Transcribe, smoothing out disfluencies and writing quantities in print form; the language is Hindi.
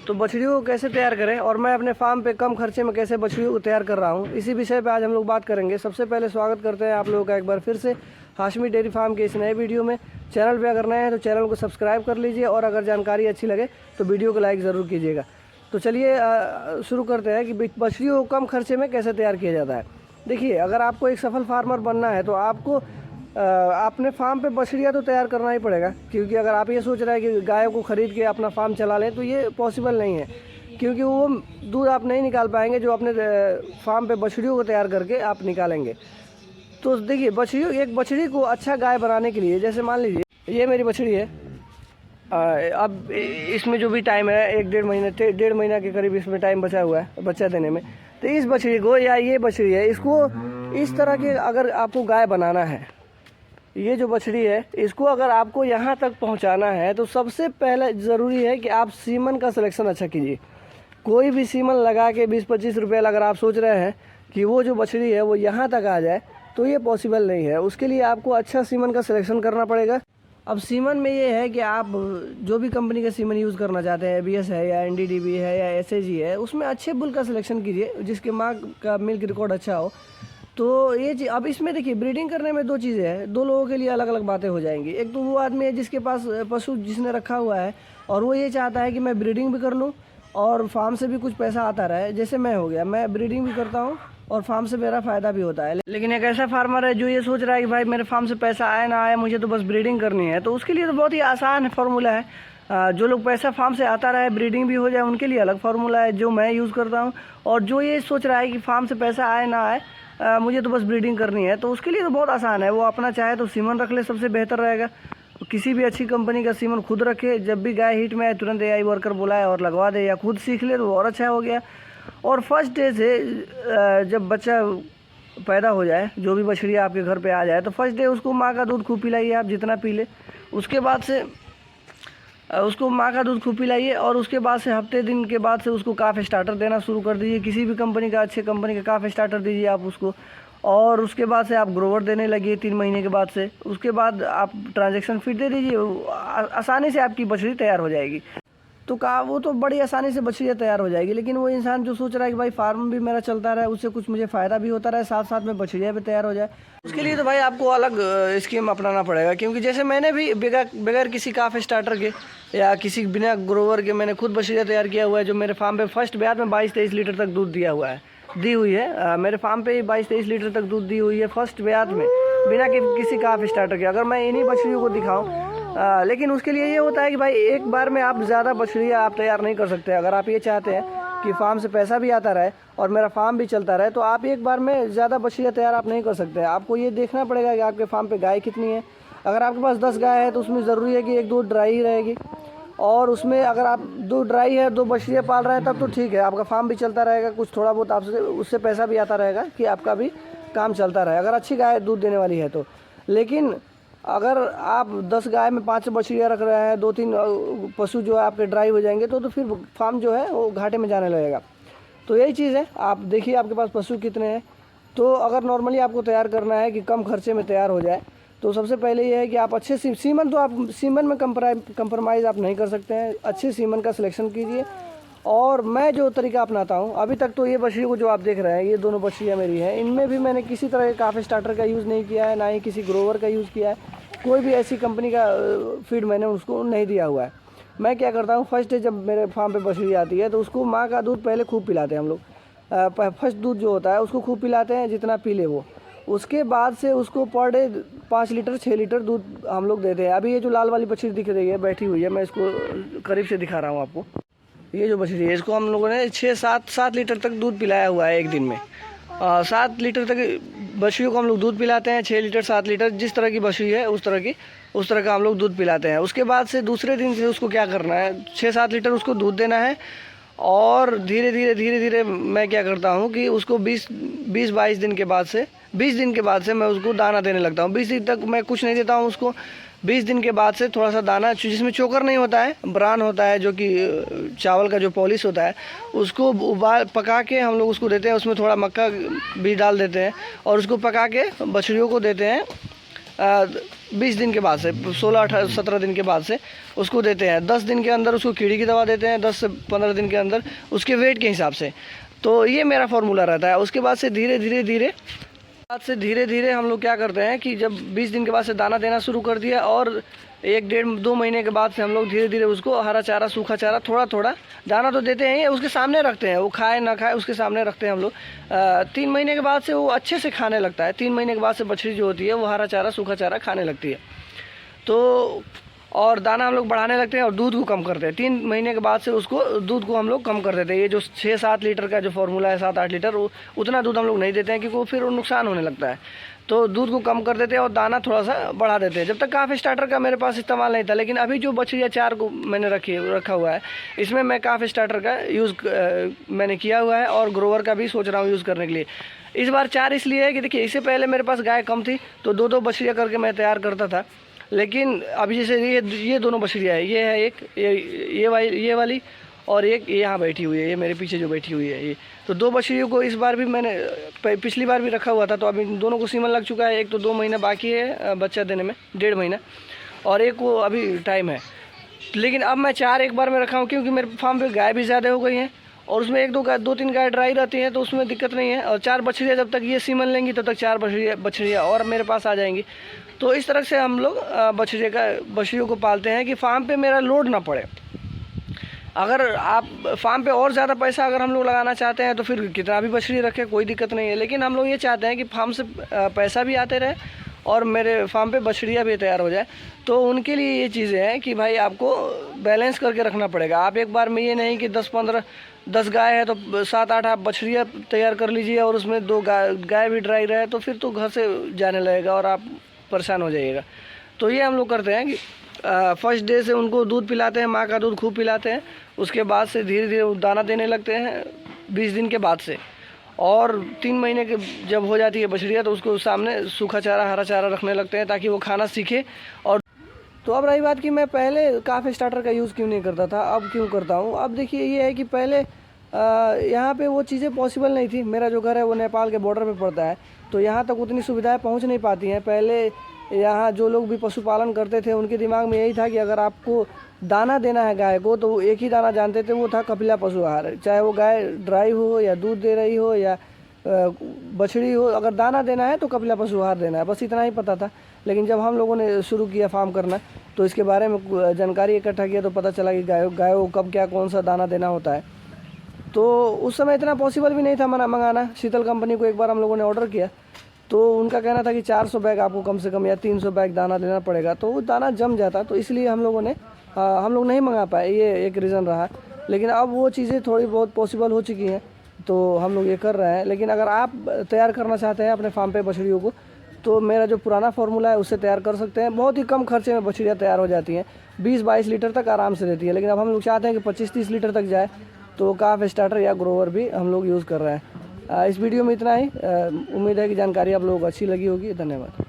तो बछड़ियों को कैसे तैयार करें और मैं अपने फार्म पे कम खर्चे में कैसे बछड़ियों को तैयार कर रहा हूँ, इसी विषय पे आज हम लोग बात करेंगे। सबसे पहले स्वागत करते हैं आप लोगों का एक बार फिर से हाशमी डेयरी फार्म के इस नए वीडियो में। चैनल पे अगर नए हैं तो चैनल को सब्सक्राइब कर लीजिए और अगर जानकारी अच्छी लगे तो वीडियो को लाइक ज़रूर कीजिएगा। तो चलिए शुरू करते हैं कि बछड़ियों को कम खर्चे में कैसे तैयार किया जाता है। देखिए, अगर आपको एक सफल फार्मर बनना है तो आपको अपने फार्म पे बछड़ियाँ तो तैयार करना ही पड़ेगा, क्योंकि अगर आप ये सोच रहे हैं कि गायों को ख़रीद के अपना फार्म चला लें तो ये पॉसिबल नहीं है, क्योंकि वो दूध आप नहीं निकाल पाएंगे जो अपने फार्म पे बछड़ियों को तैयार करके आप निकालेंगे। तो देखिए, एक बछड़ी को अच्छा गाय बनाने के लिए, जैसे मान लीजिए ये मेरी बछड़ी है, अब इसमें जो भी टाइम है 1-1.5 महीना के करीब इसमें टाइम बचा हुआ है बच्चा देने में। तो इस बछड़ी को, या ये बछड़ी है, इसको इस तरह के अगर आपको गाय बनाना है, ये जो बछड़ी है इसको अगर आपको यहाँ तक पहुँचाना है तो सबसे पहले ज़रूरी है कि आप सीमन का सिलेक्शन अच्छा कीजिए। कोई भी सीमन लगा के 20-25 रुपये अगर आप सोच रहे हैं कि वो जो बछड़ी है वो यहाँ तक आ जाए तो ये पॉसिबल नहीं है। उसके लिए आपको अच्छा सीमन का सिलेक्शन करना पड़ेगा। अब सीमन में ये है कि आप जो भी कंपनी का सीमन यूज़ करना चाहते हैं, ABS है या NDDB है या SAG है, उसमें अच्छे बुल का सिलेक्शन कीजिए जिसके माँ का मिल्क रिकॉर्ड अच्छा हो। तो ये चीज़, अब इसमें देखिए, ब्रीडिंग करने में दो चीज़ें हैं, दो लोगों के लिए अलग अलग बातें हो जाएंगी। एक तो वो आदमी है जिसके पास पशु जिसने रखा हुआ है और वो ये चाहता है कि मैं ब्रीडिंग भी कर लूँ और फार्म से भी कुछ पैसा आता रहे। जैसे मैं हो गया, मैं ब्रीडिंग भी करता हूँ और फार्म से मेरा फ़ायदा भी होता है। लेकिन एक ऐसा फार्मर है जो ये सोच रहा है कि भाई मेरे फार्म से पैसा आए ना आए, मुझे तो बस ब्रीडिंग करनी है। तो उसके लिए तो बहुत ही आसान फार्मूला है। जो लोग पैसा फार्म से आता रहे, ब्रीडिंग भी हो जाए, उनके लिए अलग फार्मूला है जो मैं यूज़ करता हूँ। और जो ये सोच रहा है कि फार्म से पैसा आए ना आए, मुझे तो बस ब्रीडिंग करनी है, तो उसके लिए तो बहुत आसान है। वो अपना चाहे तो सीमन रख ले, सबसे बेहतर रहेगा। किसी भी अच्छी कंपनी का सीमन खुद रखे, जब भी गाय हीट में आए तुरंत AI वर्कर बुलाए और लगवा दे, या खुद सीख ले तो और अच्छा हो गया। और फर्स्ट डे से जब बच्चा पैदा हो जाए, जो भी बछड़ी आपके घर पे आ जाए, तो फर्स्ट डे उसको माँ का दूध खूब पिलाइए, आप जितना पी ले। उसके बाद से उसको माँ का दूध खूब पिलाइए और उसके बाद से हफ्ते दिन के बाद से उसको काफ स्टार्टर देना शुरू कर दीजिए। किसी भी कंपनी का, अच्छे कंपनी का काफ स्टार्टर दीजिए आप उसको। और उसके बाद से आप ग्रोवर देने लगिए 3 महीने के बाद से। उसके बाद आप ट्रांजैक्शन फीड दे दीजिए, आसानी से आपकी बछड़ी तैयार हो जाएगी। तो वो तो बड़ी आसानी से बछड़ियाँ तैयार हो जाएगी। लेकिन वो इंसान जो सोच रहा है कि भाई फार्म भी मेरा चलता रहे, उससे कुछ मुझे फ़ायदा भी होता रहे, साथ साथ में बछड़ियाँ भी तैयार हो जाए, उसके लिए तो भाई आपको अलग स्कीम अपनाना पड़ेगा। क्योंकि जैसे मैंने भी बगैर किसी काफ स्टार्टर के या किसी बिना ग्रोवर के मैंने खुद बछड़ियाँ तैयार किया हुआ है, जो मेरे फार्म पे फर्स्ट ब्यात में 22-23 लीटर तक दूध दी हुई है। मेरे फार्म पे 22-23 लीटर तक दूध दी हुई है फर्स्ट ब्यात में, बिना किसी काफ स्टार्टर के। अगर मैं इन्हीं बछड़ियों को दिखाऊँ, लेकिन उसके लिए ये होता है कि भाई एक बार में आप ज़्यादा बछड़ियाँ आप तैयार नहीं कर सकते। अगर आप ये चाहते हैं कि फार्म से पैसा भी आता रहे और मेरा फार्म भी चलता रहे, तो आप एक बार में ज़्यादा बछड़ियाँ तैयार आप नहीं कर सकते। आपको ये देखना पड़ेगा कि आपके फार्म पे गाय कितनी है। अगर आपके पास 10 गाय है तो उसमें ज़रूरी है कि 1-2 ड्राई ही रहेगी, और उसमें अगर आप 2 ड्राई है, 2 बछड़ियाँ पाल रहे हैं, तब तो ठीक है, आपका फार्म भी चलता रहेगा, कुछ थोड़ा बहुत आपसे उससे पैसा भी आता रहेगा कि आपका भी काम चलता रहे, अगर अच्छी गाय दूध देने वाली है तो। लेकिन अगर आप 10 गाय में 5 बछड़ियाँ रख रहे हैं, 2-3 पशु जो है आपके ड्राई हो जाएंगे, तो फिर फार्म जो है वो घाटे में जाने लगेगा। तो यही चीज़ है, आप देखिए आपके पास पशु कितने हैं। तो अगर नॉर्मली आपको तैयार करना है कि कम खर्चे में तैयार हो जाए, तो सबसे पहले ये है कि आप अच्छे सीमन, तो आप सीमन में कंप्रोमाइज़ आप नहीं कर सकते हैं। अच्छे सीमन का सिलेक्शन कीजिए। और मैं जो तरीका अपनाता हूँ अभी तक, तो ये बछड़ी को जो आप देख रहे हैं, ये दोनों बछड़ियाँ मेरी हैं, इनमें भी मैंने किसी तरह के काफ स्टार्टर का यूज़ नहीं किया है, ना ही किसी ग्रोवर का यूज़ किया है। कोई भी ऐसी कंपनी का फीड मैंने उसको नहीं दिया हुआ है। मैं क्या करता हूँ, फर्स्ट डे जब मेरे फार्म पे बछड़ी आती है तो उसको माँ का दूध पहले खूब पिलाते हैं हम लोग। फर्स्ट दूध जो होता है उसको खूब पिलाते हैं, जितना पी ले वो। उसके बाद से उसको पर डे 5 लीटर 6 लीटर दूध हम लोग देते हैं। अभी ये जो लाल वाली बछड़ी दिख रही है, बैठी हुई है, मैं इसको करीब से दिखा रहा हूँ आपको। ये जो बछड़ी है, इसको हम लोगों ने 6-7 लीटर तक दूध पिलाया हुआ है एक दिन में। 7 लीटर तक बछड़ियों को हम लोग दूध पिलाते हैं, 6 लीटर 7 लीटर, जिस तरह की बछड़ी है उस तरह का हम लोग दूध पिलाते हैं। उसके बाद से दूसरे दिन से उसको क्या करना है, 6-7 लीटर उसको दूध देना है। और धीरे धीरे मैं क्या करता हूँ कि उसको 20-22 दिन के बाद से 20 दिन के बाद से मैं उसको दाना देने लगता हूँ। 20 दिन तक मैं कुछ नहीं देता हूँ उसको। 20 दिन के बाद से थोड़ा सा दाना, जिसमें चोकर नहीं होता है, ब्रान होता है, जो कि चावल का जो पॉलिश होता है, उसको पका के हम लोग उसको देते हैं। उसमें थोड़ा मक्का भी डाल देते हैं और उसको पका के बछड़ियों को देते हैं। 20 दिन के बाद से, 16-17 दिन के बाद से उसको देते हैं। 10 दिन के अंदर उसको कीड़ी की दवा देते हैं, 10 से 15 दिन के अंदर उसके वेट के हिसाब से। तो ये मेरा फार्मूला रहता है। उसके बाद से धीरे धीरे हम लोग क्या करते हैं कि जब 20 दिन के बाद से दाना देना शुरू कर दिया, और 1-1.5-2 महीने के बाद से हम लोग धीरे धीरे उसको हरा चारा, सूखा चारा, थोड़ा थोड़ा दाना तो देते हैं, उसके सामने रखते हैं, वो खाए ना खाए उसके सामने रखते हैं हम लोग। 3 महीने के बाद से वो अच्छे से खाने लगता है। 3 महीने के बाद से बछड़ी जो होती है वो हरा चारा, सूखा चारा खाने लगती है। तो और दाना हम लोग बढ़ाने लगते हैं और दूध को कम करते हैं। 3 महीने के बाद से उसको दूध को हम लोग कम कर देते हैं। ये जो 6-7 लीटर का जो फार्मूला है, 7-8 लीटर, उतना दूध हम लोग नहीं देते हैं क्योंकि वो फिर वो नुकसान होने लगता है। तो दूध को कम कर देते हैं और दाना थोड़ा सा बढ़ा देते हैं। जब तक काफ स्टार्टर का मेरे पास इस्तेमाल नहीं था, लेकिन अभी जो बछड़िया 4 को मैंने रखा हुआ है, इसमें मैं काफ स्टार्टर का यूज़ मैंने किया हुआ है, और ग्रोवर का भी सोच रहा हूँ यूज़ करने के लिए। इस बार 4 इसलिए है कि देखिए, इससे पहले मेरे पास गाय कम थी तो 2-2 बछड़ियाँ करके मैं तैयार करता था। लेकिन अभी जैसे ये दोनों बछड़ियाँ है, ये है एक, ये वाली, और एक ये यहाँ बैठी हुई है, ये मेरे पीछे जो बैठी हुई है ये। तो 2 बछड़ियों को इस बार भी मैंने पिछली बार भी रखा हुआ था, तो अभी दोनों को सीमन लग चुका है। एक तो 2 महीना बाकी है बच्चा देने में, 1.5 महीना, और एक को अभी टाइम है। लेकिन अब मैं 4 एक बार में रखा हूँ क्योंकि मेरे फार्म पे गाय भी ज़्यादा हो गई हैं, और उसमें 2-3 गाय ड्राई रहती हैं, तो उसमें दिक्कत नहीं है। और 4 बछड़ियाँ जब तक ये सीमन लेंगी तब तक 4 बछड़ियाँ और मेरे पास आ जाएंगी। तो इस तरह से हम लोग बछड़ियों को पालते हैं कि फार्म पे मेरा लोड ना पड़े। अगर आप फार्म पे और ज़्यादा पैसा अगर हम लोग लगाना चाहते हैं तो फिर कितना भी बछड़ी रखें, कोई दिक्कत नहीं है। लेकिन हम लोग ये चाहते हैं कि फार्म से पैसा भी आते रहे और मेरे फार्म पे बछड़ियाँ भी तैयार हो जाए। तो उनके लिए ये चीज़ें हैं कि भाई आपको बैलेंस करके रखना पड़ेगा। आप एक बार में ये नहीं कि 10 गाय है तो 7-8 आप बछड़ियाँ तैयार कर लीजिए और उसमें 2 गाय भी ड्राई रहे, तो फिर तो घर से जाने लगेगा और आप परेशान हो जाइएगा। तो ये हम लोग करते हैं कि फर्स्ट डे से उनको दूध पिलाते हैं, माँ का दूध खूब पिलाते हैं। उसके बाद से धीरे धीरे दाना देने लगते हैं 20 दिन के बाद से, और 3 महीने के जब हो जाती है बछड़िया तो उसको सामने सूखा चारा, हरा चारा रखने लगते हैं ताकि वो खाना सीखे। और तो अब रही बात कि मैं पहले काफ स्टार्टर का यूज़ क्यों नहीं करता था, अब क्यों करता हूँ। अब देखिए ये है कि पहले यहाँ पे वो चीज़ें पॉसिबल नहीं थी। मेरा जो घर है वो नेपाल के बॉर्डर पे पड़ता है, तो यहाँ तक उतनी सुविधाएं पहुँच नहीं पाती हैं। पहले यहाँ जो लोग भी पशुपालन करते थे उनके दिमाग में यही था कि अगर आपको दाना देना है गाय को तो एक ही दाना जानते थे, वो था कपिला पशु आहार। चाहे वो गाय ड्राई हो या दूध दे रही हो या बछड़ी हो, अगर दाना देना है तो कपिला पशु आहार देना है, बस इतना ही पता था। लेकिन जब हम लोगों ने शुरू किया फार्म करना तो इसके बारे में जानकारी इकट्ठा किया तो पता चला कि गायों को कब क्या कौन सा दाना देना होता है। तो उस समय इतना पॉसिबल भी नहीं था मंगाना। शीतल कंपनी को एक बार हम लोगों ने ऑर्डर किया तो उनका कहना था कि 400 बैग आपको कम से कम या 300 बैग दाना देना पड़ेगा, तो वो दाना जम जाता, तो इसलिए हम लोग नहीं मंगा पाए, ये एक रीज़न रहा। लेकिन अब वो चीज़ें थोड़ी बहुत पॉसिबल हो चुकी हैं तो हम लोग ये कर रहे हैं। लेकिन अगर आप तैयार करना चाहते हैं अपने फार्म पे बछड़ियों को तो मेरा जो पुराना फार्मूला है उससे तैयार कर सकते हैं। बहुत ही कम खर्चे में बछड़ियाँ तैयार हो जाती हैं, 20-22 लीटर तक आराम से देती है। लेकिन अब हम लोग चाहते हैं कि 25-30 लीटर तक जाए, तो काफ स्टार्टर या ग्रोवर भी हम लोग यूज़ कर रहे हैं। इस वीडियो में इतना ही। उम्मीद है कि जानकारी आप लोगों को अच्छी लगी होगी। धन्यवाद।